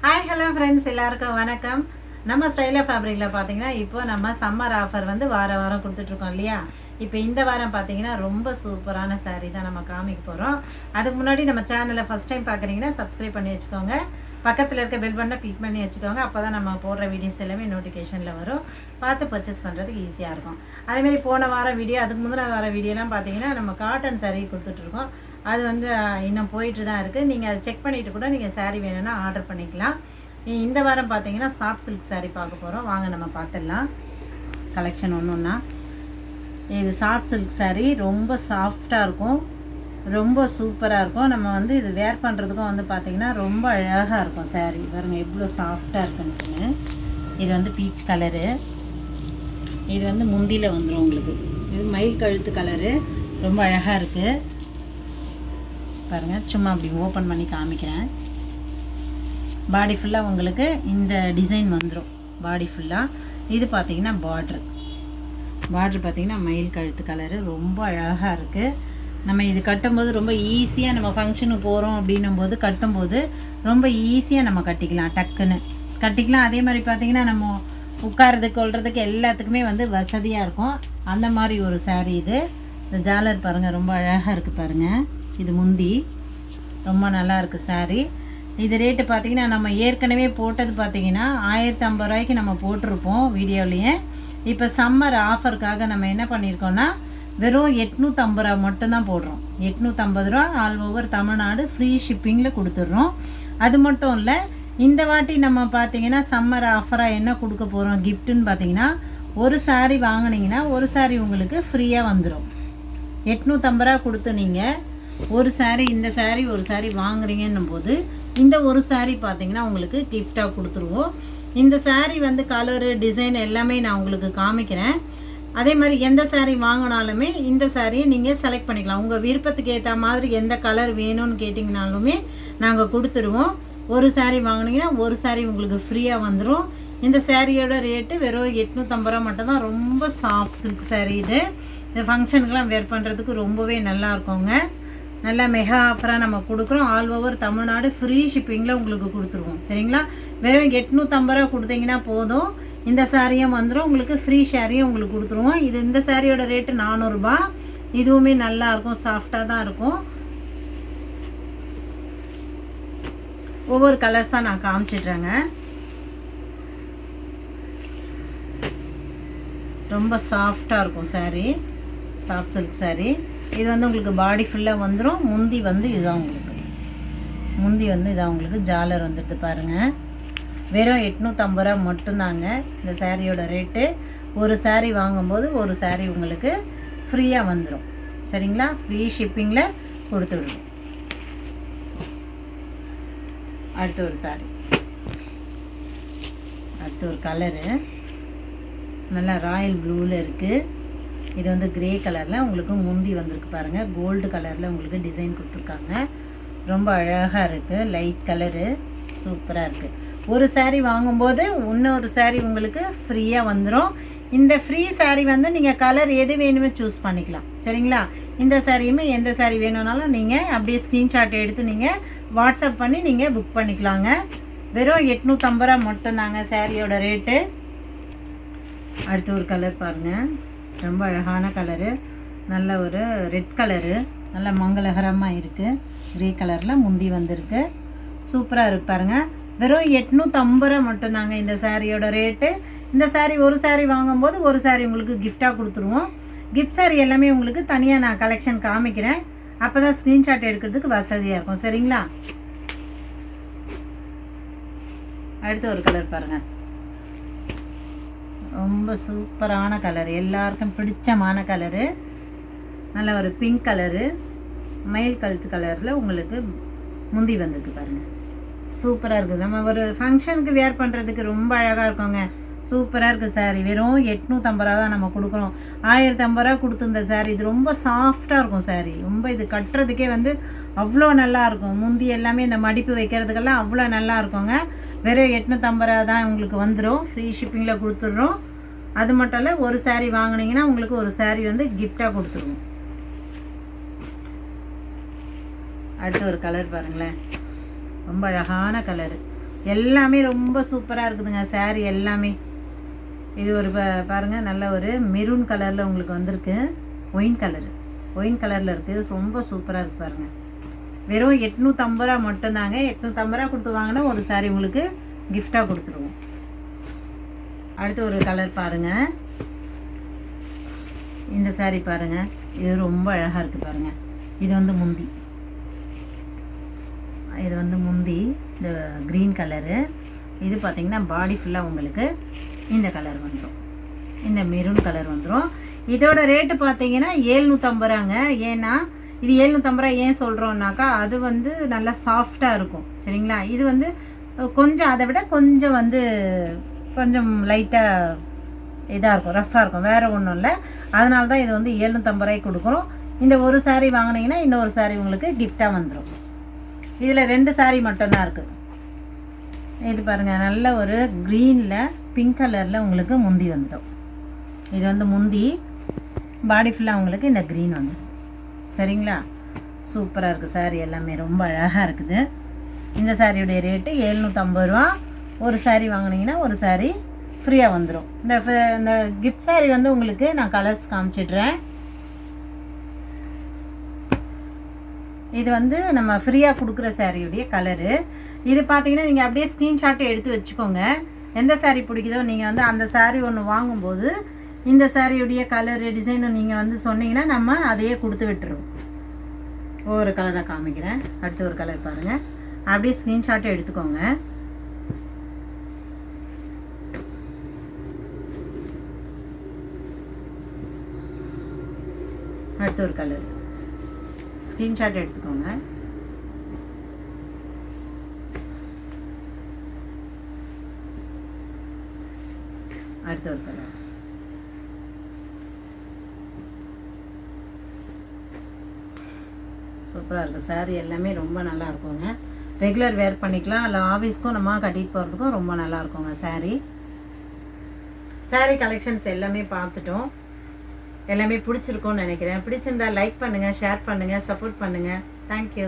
Hi hello friends, எல்லாருக்கும் வணக்கம். நம்ம ஸ்டைலர் ஃபேப்ரிக்கில் பார்த்தீங்கன்னா இப்போ நம்ம சம்மர் ஆஃபர் வந்து வாரம் கொடுத்துட்ருக்கோம் இல்லையா. இப்போ இந்த வாரம் பார்த்தீங்கன்னா ரொம்ப சூப்பரான சாரீ தான் நம்ம காமிக்க போகிறோம். அதுக்கு முன்னாடி நம்ம சேனலை ஃபஸ்ட் டைம் பார்க்குறீங்கன்னா சப்ஸ்கிரைப் பண்ணி வச்சுக்கோங்க. பக்கத்தில் இருக்க பெல் பட்டனை கிளிக் பண்ணி வச்சுக்கோங்க. அப்போ தான் நம்ம போடுற வீடியோஸ் எல்லாமே நோட்டிஃபிகேஷனில் வரும். பார்த்து பர்ச்சேஸ் பண்ணுறதுக்கு ஈஸியாக இருக்கும். அதேமாதிரி போன வாரம் வீடியோ, அதுக்கு முந்தின வார வீடியோலாம் பார்த்தீங்கன்னா நம்ம காட்டன் சாரீ கொடுத்துட்ருக்கோம். அது வந்து இன்னும் போயிட்டு தான் இருக்குது. நீங்கள் அதை செக் பண்ணிவிட்டு கூட நீங்கள் சாரீ வேணும்னா ஆர்டர் பண்ணிக்கலாம். இந்த வாரம் பார்த்தீங்கன்னா சாஃப்ட் சில்க் சாரீ பார்க்க போகிறோம். வாங்க நம்ம பார்த்துடலாம் கலெக்ஷன் ஒன்றுன்னா. இது சாஃப்ட் சில்க் சாரீ ரொம்ப சாஃப்டாக இருக்கும், ரொம்ப சூப்பராக இருக்கும். நம்ம வந்து இது வேர் பண்ணுறதுக்கும் வந்து பார்த்திங்கன்னா ரொம்ப அழகாக இருக்கும் சாரீ. பாருங்கள் எவ்வளோ சாஃப்டாக இருக்குன்னு. இது வந்து பீச் கலரு. இது வந்து முந்தியில் வந்துடும் உங்களுக்கு. இது மயில் கழுத்து கலரு, ரொம்ப அழகாக இருக்குது பாருங்கள். சும்மா அப்படி ஓப்பன் பண்ணி காமிக்கிறேன். பாடி ஃபுல்லாக உங்களுக்கு இந்த டிசைன் வந்துடும் பாடி ஃபுல்லாக. இது பார்த்திங்கன்னா பார்ட்ரு பார்த்திங்கன்னா மயில் கழுத்து கலரு, ரொம்ப அழகாக இருக்குது. நம்ம இது கட்டும்போது ரொம்ப ஈஸியாக, நம்ம ஃபங்க்ஷனுக்கு போகிறோம் அப்படின்னும் போது கட்டும்போது ரொம்ப ஈஸியாக நம்ம கட்டிக்கலாம், டக்குன்னு கட்டிக்கலாம். அதே மாதிரி பார்த்திங்கன்னா நம்ம உட்காரதுக்கு கொள்றதுக்கு எல்லாத்துக்குமே வந்து வசதியாக இருக்கும். அந்த மாதிரி ஒரு சாரீ இது. இந்த ஜாலர் பாருங்கள், ரொம்ப அழகாக இருக்குது பாருங்கள். இது முந்தி ரொம்ப நல்லா இருக்குது சாரீ. இது ரேட்டு பார்த்திங்கன்னா நம்ம ஏற்கனவே போட்டது பார்த்திங்கன்னா 1050 ரூபாய்க்கு நம்ம போட்டிருப்போம் வீடியோலேயே. இப்போ சம்மர் ஆஃபருக்காக நம்ம என்ன பண்ணியிருக்கோன்னா வெறும் 850 ரூபா மட்டும்தான் போடுறோம். 850 ரூபா ஆல் ஓவர் தமிழ்நாடு ஃப்ரீ ஷிப்பிங்கில் கொடுத்துட்றோம். அது மட்டும் இல்லை, இந்த வாட்டி நம்ம பார்த்திங்கன்னா சம்மர் ஆஃபராக என்ன கொடுக்க போகிறோம் கிஃப்ட்டுன்னு பார்த்திங்கன்னா, ஒரு சாரீ வாங்கினீங்கன்னா ஒரு சாரீ உங்களுக்கு ஃப்ரீயாக வந்துடும். 850 ரூபா கொடுத்து நீங்கள் ஒரு சாரீ, இந்த சாரீ ஒரு சாரீ வாங்குறீங்கன்னும் போது இந்த ஒரு சாரீ பார்த்திங்கன்னா உங்களுக்கு கிஃப்டாக கொடுத்துருவோம். இந்த சாரீ வந்து கலரு, டிசைன் எல்லாமே நான் உங்களுக்கு காமிக்கிறேன். அதே மாதிரி எந்த சாரீ வாங்கினாலுமே இந்த சாரியை நீங்கள் செலக்ட் பண்ணிக்கலாம். உங்கள் விருப்பத்துக்கு ஏற்ற மாதிரி எந்த கலர் வேணும்னு கேட்டிங்கனாலுமே நாங்கள் கொடுத்துருவோம். ஒரு சாரீ வாங்கினீங்கன்னா ஒரு சாரீ உங்களுக்கு ஃப்ரீயாக வந்துடும். இந்த சாரியோட ரேட்டு வெறும் 850 ரூபா மட்டும்தான். ரொம்ப சாஃப்ட் சில்க் சாரீ இது. இந்த ஃபங்க்ஷனுக்கெலாம் வேர் பண்ணுறதுக்கு ரொம்பவே நல்லா இருக்குங்க. நல்லா மெகா ஆஃபராக நம்ம கொடுக்குறோம். ஆல் ஓவர் தமிழ்நாடு ஃப்ரீ ஷிப்பிங்கில் உங்களுக்கு கொடுத்துருவோம். சரிங்களா? வெறும் 850 ரூபா கொடுத்தீங்கன்னா போதும். இந்த சாரியும் வந்துடும் உங்களுக்கு, ஃப்ரீ சாரியும் உங்களுக்கு கொடுத்துருவோம். இது இந்த சாரியோட ரேட்டு 400 ரூபா. இதுவுமே நல்லாயிருக்கும், சாஃப்டாக தான் இருக்கும். ஒவ்வொரு கலர்ஸாக நான் காமிச்சிட்றேங்க. ரொம்ப சாஃப்டாக இருக்கும் சாரீ, சாஃப்ட் சில்க் சாரீ. இது வந்து உங்களுக்கு பாடி ஃபுல்லாக வந்துடும். முந்தி வந்து இதுதான் உங்களுக்கு, முந்தி வந்து இதான் உங்களுக்கு ஜாலர் வந்துட்டு பாருங்கள். வெறும் 850 ரூபா மட்டும்தாங்க இந்த சாரியோட ரேட்டு. ஒரு சாரீ வாங்கும்போது ஒரு சாரீ உங்களுக்கு ஃப்ரீயாக வந்துடும். சரிங்களா? ஃப்ரீ ஷிப்பிங்கில் கொடுத்துடுவோம். அடுத்த ஒரு சாரீ, அடுத்த ஒரு கலரு நல்லா ராயல் ப்ளூவில் இருக்குது. இது வந்து கிரே கலரில் உங்களுக்கு முந்தி வந்திருக்கு பாருங்கள். கோல்டு கலரில் உங்களுக்கு டிசைன் கொடுத்துருக்காங்க. ரொம்ப அழகாக இருக்குது, லைட் கலரு, சூப்பராக இருக்குது. ஒரு சாரீ வாங்கும்போது இன்னொரு சாரீ உங்களுக்கு ஃப்ரீயாக வந்துடும். இந்த ஃப்ரீ சாரீ வந்து நீங்கள் கலர் எது வேணுமே சூஸ் பண்ணிக்கலாம். சரிங்களா? இந்த சாரியுமே எந்த சாரீ வேணும்னாலும் நீங்கள் அப்படியே ஸ்க்ரீன்ஷாட் எடுத்து நீங்கள் வாட்ஸ்அப் பண்ணி நீங்கள் புக் பண்ணிக்கலாங்க. வெறும் 850 ரூபா மட்டும்தாங்க சாரியோட ரேட்டு. அடுத்த ஒரு கலர் பாருங்கள், ரொம்ப அழகான கலரு, நல்ல ஒரு ரெட் கலரு, நல்ல மங்களகரமாக இருக்குது. கிரே கலரில் முந்தி வந்திருக்கு, சூப்பராக இருக்கு பாருங்கள். வெறும் 850 ரூபா மட்டும்தாங்க இந்த சாரியோட ரேட்டு. இந்த சாரீ ஒரு சாரீ வாங்கும்போது ஒரு சாரீ உங்களுக்கு கிஃப்டாக கொடுத்துருவோம். கிஃப்ட் சாரீ எல்லாமே உங்களுக்கு தனியாக நான் கலெக்ஷன் காமிக்கிறேன். அப்போ தான் ஸ்க்ரீன்ஷாட் எடுக்கிறதுக்கு வசதியாக இருக்கும். சரிங்களா? அடுத்த ஒரு கலர் பாருங்கள், ரொம்ப சூப்பரான கலர், எல்லாருக்கும் பிடிச்சமான கலரு. நல்ல ஒரு பிங்க் கலரு, மயில் கழுத்து கலரில் உங்களுக்கு முந்தி வந்திருக்கு பாருங்கள். சூப்பராக இருக்குது. நம்ம ஒரு ஃபங்க்ஷனுக்கு வேர் பண்ணுறதுக்கு ரொம்ப அழகாக இருக்குங்க. சூப்பராக இருக்குது சாரீ. வெறும் 850 ரூபா தான் நம்ம கொடுக்குறோம். 1050 ரூபா கொடுத்துருந்த சாரீ. இது ரொம்ப சாஃப்டாக இருக்கும் சாரீ. ரொம்ப இது கட்டுறதுக்கே வந்து அவ்வளோ நல்லாயிருக்கும். முந்தி எல்லாமே இந்த மடிப்பு வைக்கிறதுக்கெல்லாம் அவ்வளோ நல்லா இருக்குங்க. வெறும் 850 ரூபா தான் உங்களுக்கு வந்துடும். ஃப்ரீ ஷிப்பிங்கில் கொடுத்துட்றோம். அது மட்டும் இல்லை, ஒரு சாரீ வாங்கினீங்கன்னா உங்களுக்கு ஒரு சாரீ வந்து கிஃப்டாக கொடுத்துருவோம். அடுத்து ஒரு கலர் பாருங்களேன், ரொம்ப அழகான கலரு. எல்லாமே ரொம்ப சூப்பராக இருக்குதுங்க saree எல்லாமே. இது ஒரு பாருங்கள், நல்ல ஒரு மெரூன் கலரில் உங்களுக்கு வந்திருக்கு. ஒயின் கலரில் இருக்குது. ரொம்ப சூப்பராக இருக்குது பாருங்கள். வெறும் 850 ரூபா மட்டும்தாங்க. 850 ரூபா கொடுத்து வாங்கினா ஒரு saree உங்களுக்கு கிஃப்டாக கொடுத்துருவோம். அடுத்து ஒரு கலர் பாருங்கள். இந்த saree பாருங்கள், இது ரொம்ப அழகாக இருக்குது பாருங்கள். இது வந்து முந்தி, இந்த க்ரீன் கலரு. இது பார்த்திங்கன்னா பாடி ஃபுல்லாக உங்களுக்கு இந்த கலர் வந்துடும், இந்த மெரூன் கலர் வந்துடும். இதோட ரேட்டு பார்த்தீங்கன்னா 750 ரூபாங்க. ஏன்னா இது 750 ரூபா ஏன் சொல்கிறோன்னாக்கா, அது வந்து நல்லா சாஃப்டாக இருக்கும் சரிங்களா. இது வந்து கொஞ்சம் அதை விட கொஞ்சம் வந்து கொஞ்சம் லைட்டாக இதாக இருக்கும், ரஃப்பாக இருக்கும், வேறு ஒன்றும் இல்லை. அதனால தான் இது வந்து 750 ரூபாய்க்கு கொடுக்குறோம். இந்த ஒரு saree வாங்கினீங்கன்னா இன்னொரு saree உங்களுக்கு கிஃப்டாக வந்துடும். இதில் 2 saree மட்டும்தான் இருக்குது. இது பாருங்கள், நல்ல ஒரு க்ரீனில் பிங்க் கலரில் உங்களுக்கு முந்தி வந்துடும். இது வந்து முந்தி, பாடி ஃபுல்லாக உங்களுக்கு இந்த க்ரீன் வந்துடும் சரிங்களா. சூப்பராக இருக்குது saree எல்லாமே, ரொம்ப அழகாக இருக்குது. இந்த சாரியுடைய ரேட்டு 750 ரூபா. ஒரு saree வாங்கினீங்கன்னா ஒரு saree ஃப்ரீயாக வந்துடும். இந்த கிஃப்ட் saree வந்து உங்களுக்கு நான் கலர்ஸ் காமிச்சிடுறேன். இது வந்து நம்ம ஃப்ரீயாக கொடுக்குற சாரியுடைய கலரு. இது பார்த்தீங்கன்னா நீங்கள் அப்படியே ஸ்க்ரீன்ஷாட்டை எடுத்து வச்சுக்கோங்க. எந்த saree பிடிக்குதோ நீங்கள் வந்து அந்த saree ஒன்று வாங்கும்போது இந்த சாரியுடைய கலரு டிசைனும் நீங்கள் வந்து சொன்னீங்கன்னா நம்ம அதையே கொடுத்து விட்டுருவோம். ஒவ்வொரு கலராக காமிக்கிறேன். அடுத்து ஒரு கலர் பாருங்கள், அப்படியே ஸ்க்ரீன்ஷாட்டை எடுத்துக்கோங்க. அடுத்து ஒரு கலர், ஸ்க்ரீன்ஷாட் எடுத்துக்கோங்க. அடுத்து ஒரு கலர், சூப்பராக இருக்குது saree எல்லாமே, ரொம்ப நல்லா இருக்குங்க. ரெகுலர் வேர் பண்ணிக்கலாம், இல்லை ஆஃபீஸ்க்கும் நம்ம கட்டிட்டு போகிறதுக்கும் ரொம்ப நல்லா இருக்குங்க. saree கலெக்ஷன்ஸ் எல்லாமே பார்த்துட்டோம். எல்லாமே பிடிச்சிருக்கோன்னு நினைக்கிறேன். பிடிச்சிருந்தா லைக் பண்ணுங்கள், ஷேர் பண்ணுங்கள், சப்போர்ட் பண்ணுங்கள். தேங்க்யூ.